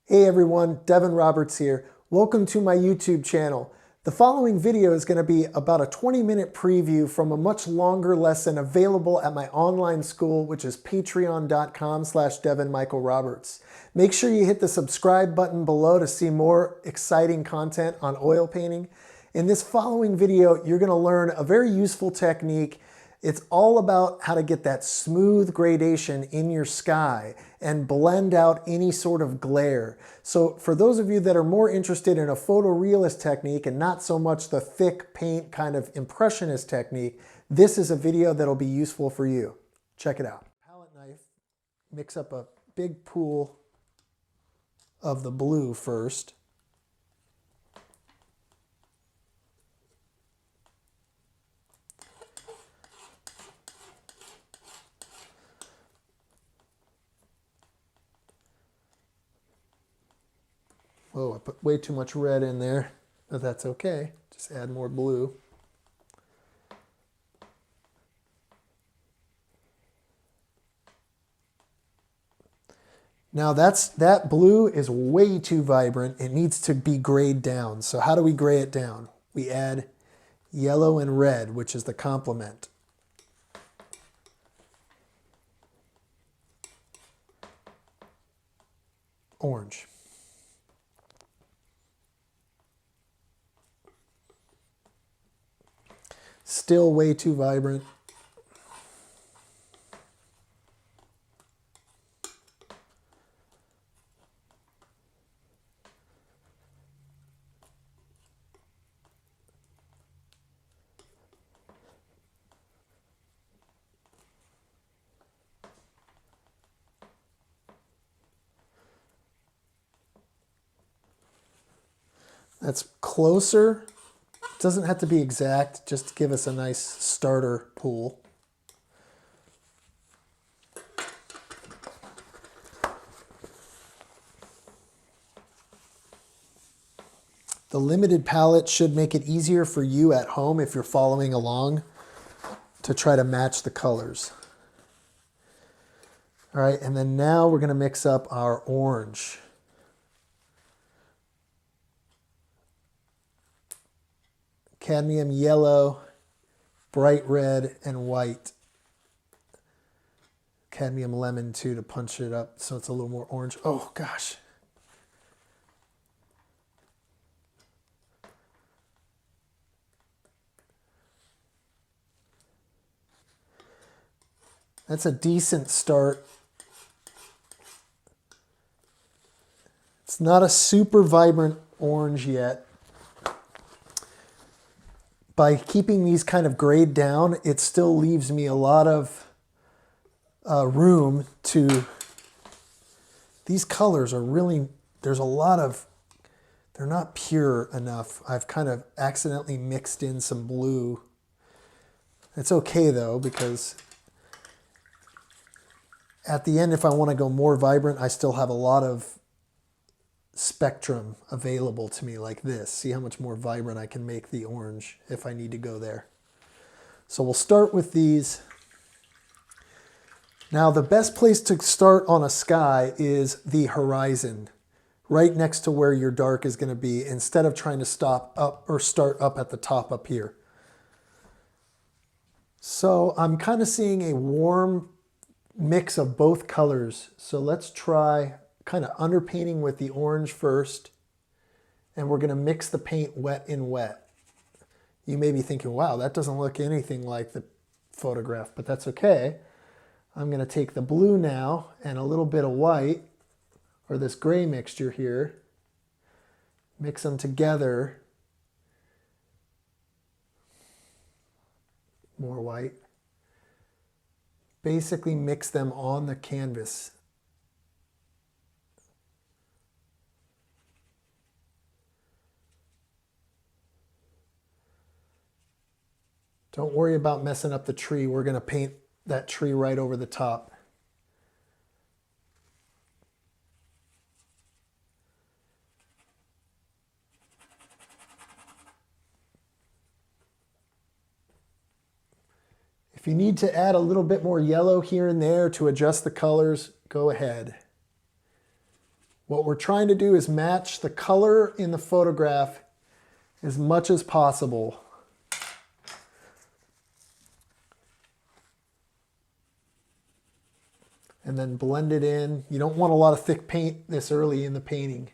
Hey everyone, Devin Roberts here. Welcome to my YouTube channel. The following video is going to be about a 20-minute preview from a much longer lesson available at my online school, which is patreon.com/Devin Michael Roberts. Make sure you hit the subscribe button below to see more exciting content on oil painting. In this following video, you're going to learn a very useful technique. It's all about how to get that smooth gradation in your sky and blend out any sort of glare. So for those of you that are more interested in a photorealist technique and not so much the thick paint kind of impressionist technique, this is a video that'll be useful for you. Check it out. Palette knife, mix up a big pool of the blue first. Oh, I put way too much red in there, but that's okay. Just add more blue. Now that blue is way too vibrant. It needs to be grayed down. So how do we gray it down? We add yellow and red, which is the complement. Orange. Still way too vibrant. That's closer. It doesn't have to be exact, just to give us a nice starter pool. The limited palette should make it easier for you at home if you're following along to try to match the colors. All right, and then now we're going to mix up our orange. Cadmium yellow, bright red, and white. Cadmium lemon too to punch it up so it's a little more orange. Oh gosh. That's a decent start. It's not a super vibrant orange yet. By keeping these kind of grayed down, it still leaves me a lot of room to, these colors are really, there's a lot of, they're not pure enough. I've kind of accidentally mixed in some blue. It's okay though, because at the end, if I want to go more vibrant, I still have a lot of spectrum available to me like this. See how much more vibrant I can make the orange if I need to go there. So we'll start with these. Now the best place to start on a sky is the horizon, right next to where your dark is going to be, instead of trying to stop up or start up at the top up here. So I'm kind of seeing a warm mix of both colors. So let's try kind of underpainting with the orange first, and we're going to mix the paint wet in wet. You may be thinking, wow, that doesn't look anything like the photograph, but that's okay. I'm going to take the blue now and a little bit of white, or this gray mixture here, mix them together. More white. Basically mix them on the canvas. Don't worry about messing up the tree. We're going to paint that tree right over the top. If you need to add a little bit more yellow here and there to adjust the colors, go ahead. What we're trying to do is match the color in the photograph as much as possible. And then blend it in. You don't want a lot of thick paint this early in the painting.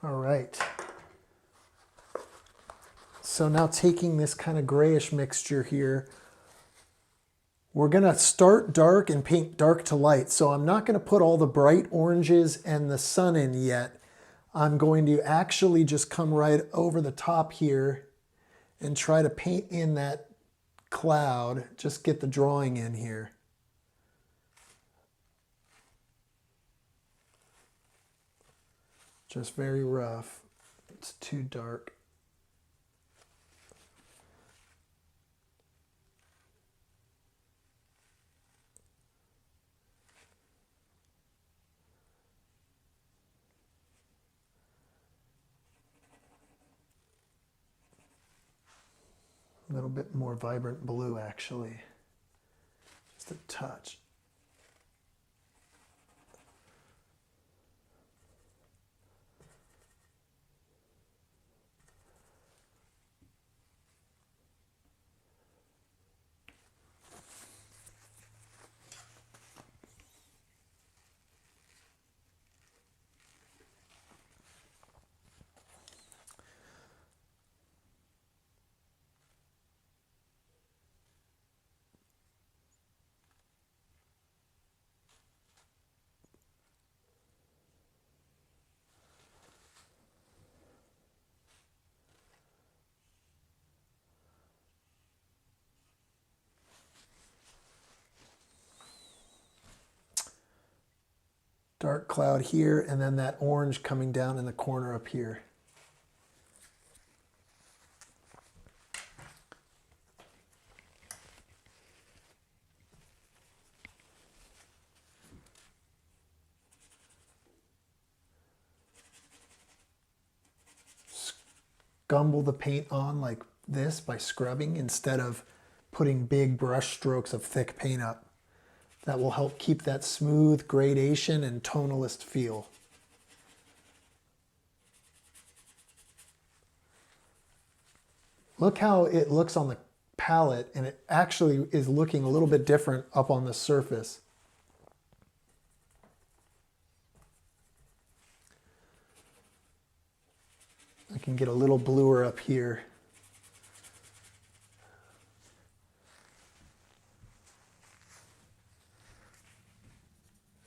All right. So now taking this kind of grayish mixture here, we're going to start dark and paint dark to light. So I'm not going to put all the bright oranges and the sun in yet. I'm going to actually just come right over the top here and try to paint in that cloud. Just get the drawing in here. Just very rough. It's too dark. A little bit more vibrant blue, actually. Just a touch. Dark cloud here, and then that orange coming down in the corner up here. Scumble the paint on like this by scrubbing instead of putting big brush strokes of thick paint up. That will help keep that smooth gradation and tonalist feel. Look how it looks on the palette, and it actually is looking a little bit different up on the surface. I can get a little bluer up here.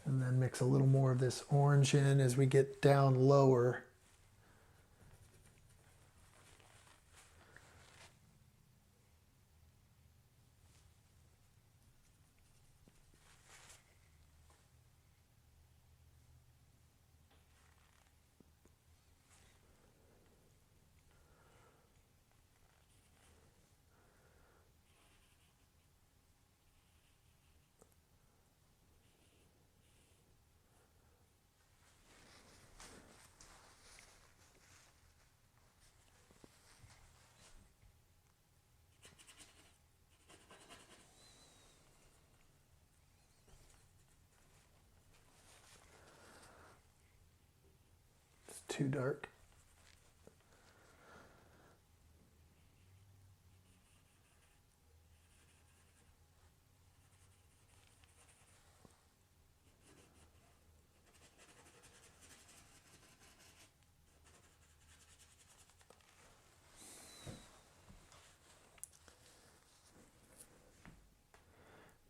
And then mix a little more of this orange in as we get down lower. Too dark.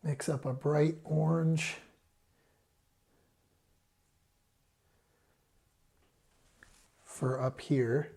Mix up a bright orange. For up here.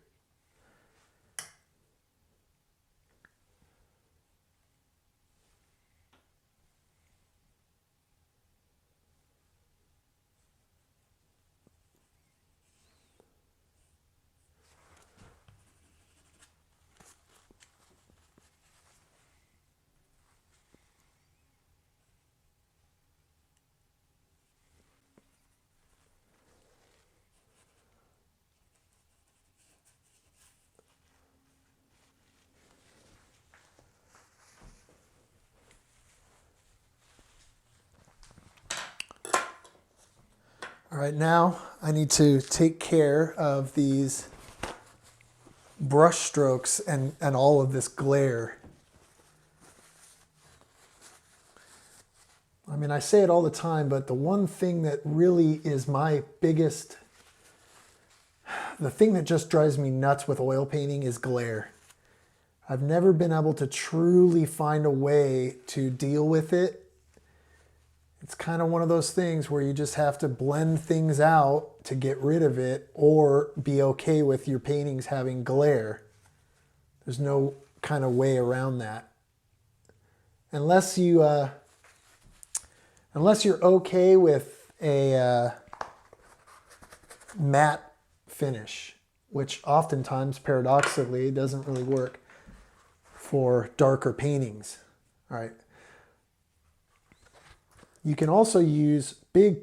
All right, now I need to take care of these brush strokes and all of this glare. I mean, I say it all the time, but the one thing that really is my biggest, the thing that just drives me nuts with oil painting is glare. I've never been able to truly find a way to deal with it. It's kind of one of those things where you just have to blend things out to get rid of it or be okay with your paintings having glare. There's no kind of way around that. Unless you're okay with a matte finish, which oftentimes, paradoxically, doesn't really work for darker paintings. All right. You can also use big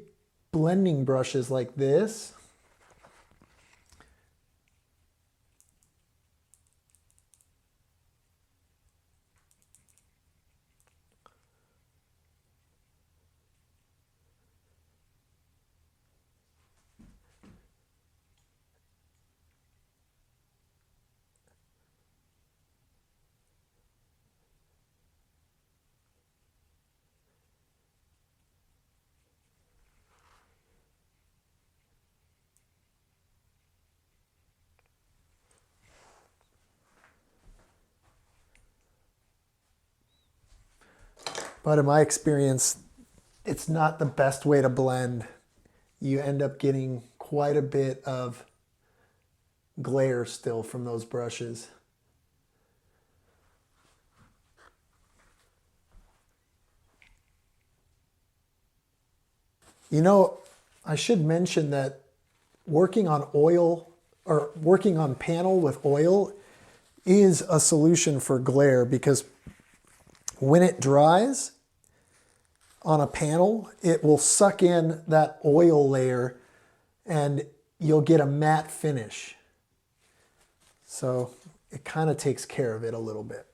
blending brushes like this. But in my experience, it's not the best way to blend. You end up getting quite a bit of glare still from those brushes. You know, I should mention that working on oil or working on panel with oil is a solution for glare, because when it dries on a panel, it will suck in that oil layer and you'll get a matte finish. So it kind of takes care of it a little bit.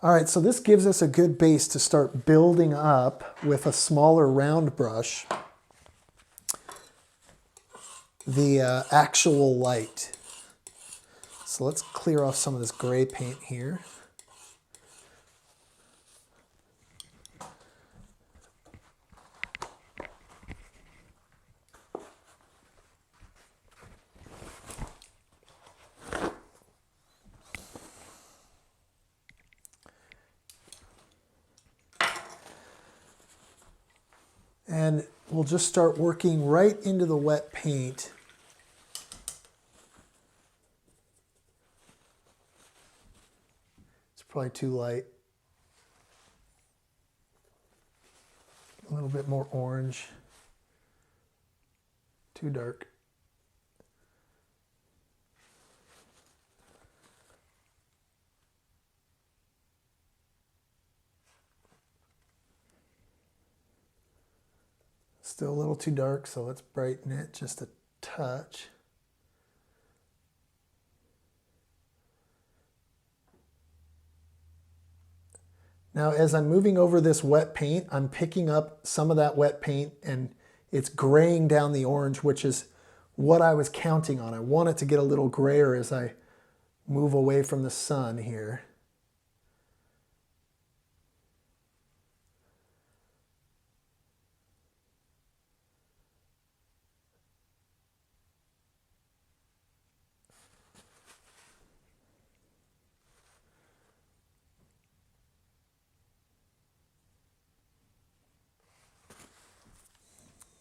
All right, so this gives us a good base to start building up with a smaller round brush the actual light. So let's clear off some of this gray paint here. And we'll just start working right into the wet paint. It's probably too light. A little bit more orange. Too dark. Still a little too dark, so let's brighten it just a touch. Now, as I'm moving over this wet paint, I'm picking up some of that wet paint and it's graying down the orange, which is what I was counting on. I want it to get a little grayer as I move away from the sun here.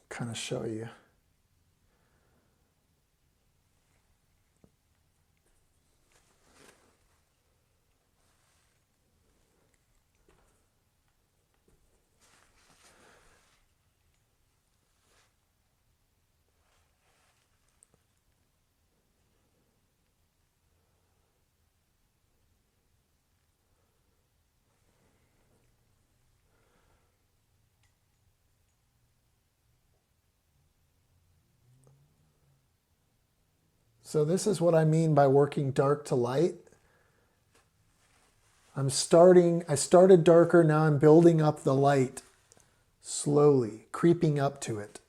Kind of show you. So this is what I mean by working dark to light. I started darker, now I'm building up the light slowly, creeping up to it.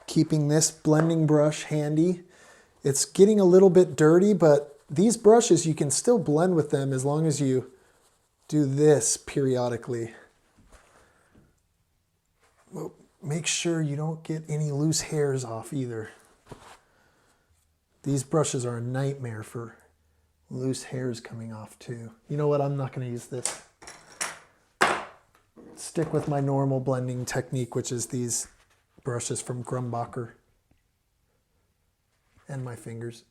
Keeping this blending brush handy. It's getting a little bit dirty, but these brushes, you can still blend with them as long as you do this periodically. Well, make sure you don't get any loose hairs off either. These brushes are a nightmare for loose hairs coming off too. You know what, I'm not going to use this. Stick with my normal blending technique, which is these brushes from Grumbacher. And my fingers.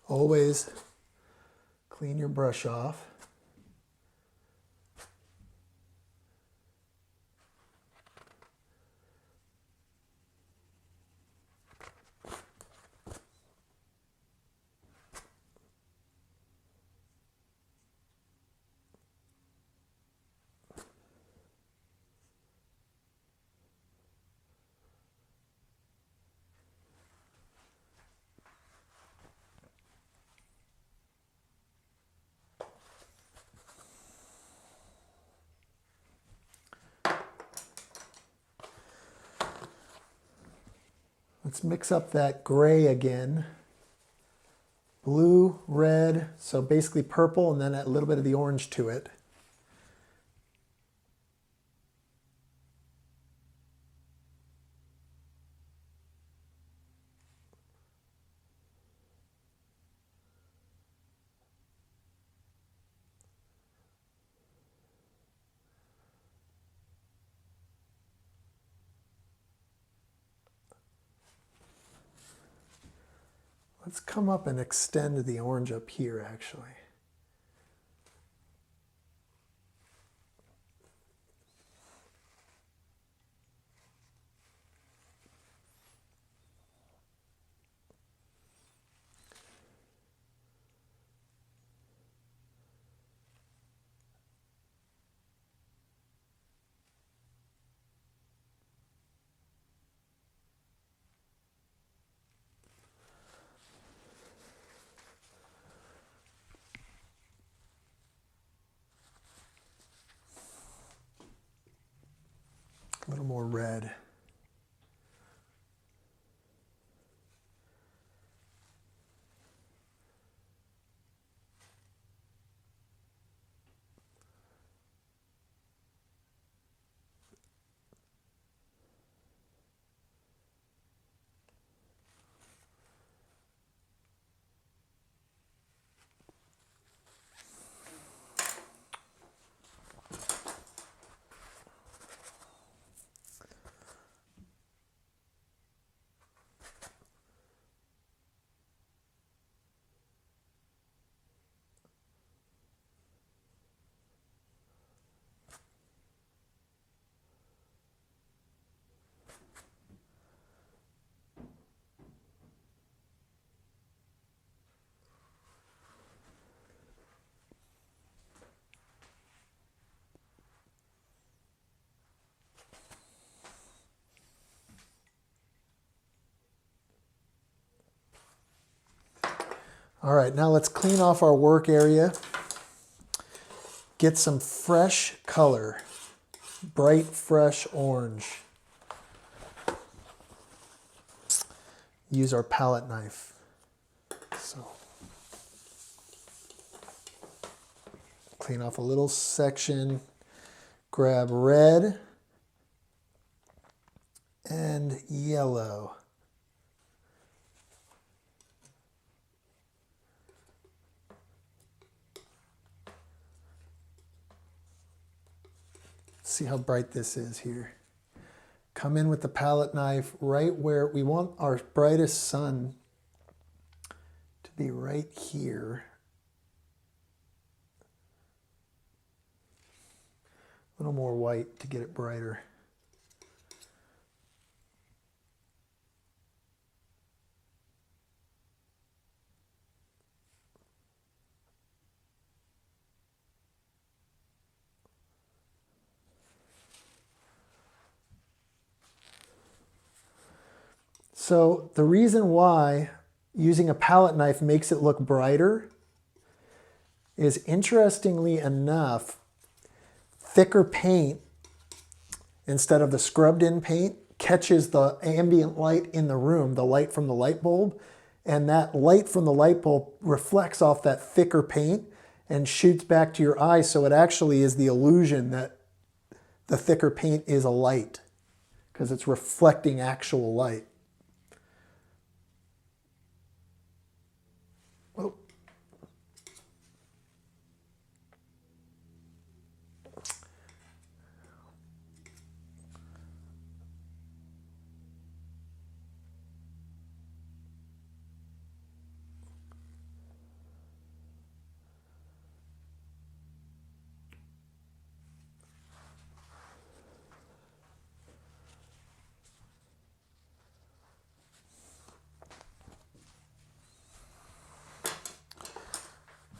Always clean your brush off. Let's mix up that gray again. Blue, red, so basically purple, and then a little bit of the orange to it. Let's come up and extend the orange up here, actually. A little more red. All right, now let's clean off our work area. Get some fresh color, bright, fresh orange. Use our palette knife. So, clean off a little section, grab red and yellow. See how bright this is here. Come in with the palette knife right where we want our brightest sun to be, right here. A little more white to get it brighter. So the reason why using a palette knife makes it look brighter is, interestingly enough, thicker paint instead of the scrubbed in paint catches the ambient light in the room, the light from the light bulb, and that light from the light bulb reflects off that thicker paint and shoots back to your eye, so it actually is the illusion that the thicker paint is a light because it's reflecting actual light. Oh.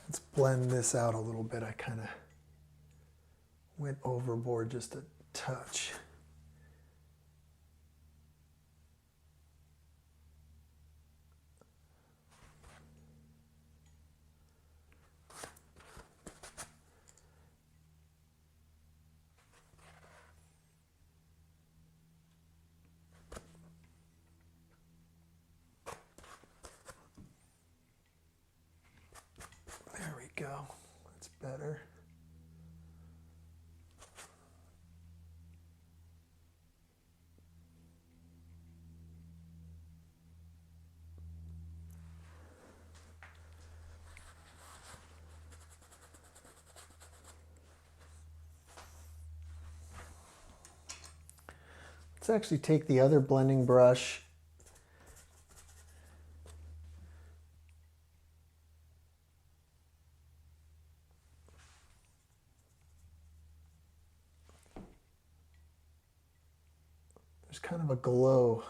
Let's blend this out a little bit. I kind of went overboard just a touch. There we go. That's better. Let's actually take the other blending brush there's kind of a glow